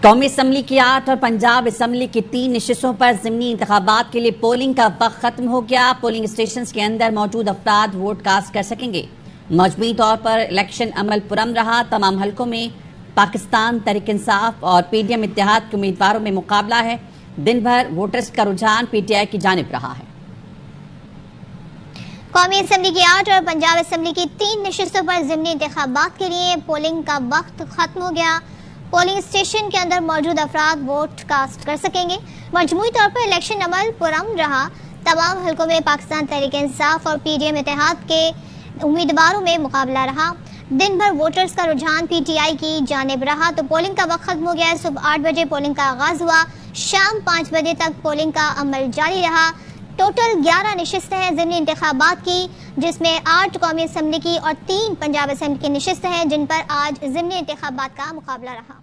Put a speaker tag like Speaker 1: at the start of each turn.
Speaker 1: قومی اسمبلی کی 8 اور پنجاب اسمبلی کی 3 نشستوں پر ضمنی انتخابات کے لیے پولنگ کا وقت ختم ہو گیا۔ پولنگ اسٹیشنز کے اندر موجود افراد ووٹ کاسٹ کر سکیں گے۔ مجموعی طور پر الیکشن عمل پرامن رہا۔ تمام حلقوں میں پاکستان تحریک انصاف اور پی ڈی ایم اتحاد کے امیدواروں میں مقابلہ ہے۔ دن بھر ووٹرز کا رجحان پی ٹی آئی کی جانب رہا ہے۔
Speaker 2: قومی اسمبلی کی 8 اور پنجاب اسمبلی کی 3 نشستوں پر ضمنی انتخابات کے لیے پولنگ کا وقت ختم ہو گیا۔ پولنگ اسٹیشن کے اندر موجود افراد ووٹ کاسٹ کر سکیں گے۔ مجموعی طور پر الیکشن عمل پرامن رہا۔ تمام حلقوں میں پاکستان تحریک انصاف اور پی ڈی ایم اتحاد کے امیدواروں میں مقابلہ رہا۔ دن بھر ووٹرز کا رجحان پی ٹی آئی کی جانب رہا تو پولنگ کا وقت ختم ہو گیا۔ صبح 8 بجے پولنگ کا آغاز ہوا۔ شام 5 بجے تک پولنگ کا عمل جاری رہا۔ ٹوٹل 11 نشستیں ہیں ضمنی انتخابات کی، جس میں 8 قومی اسمبلی کی اور 3 پنجاب اسمبلی کی نشستیں ہیں جن پر آج ضمنی انتخابات کا مقابلہ رہا۔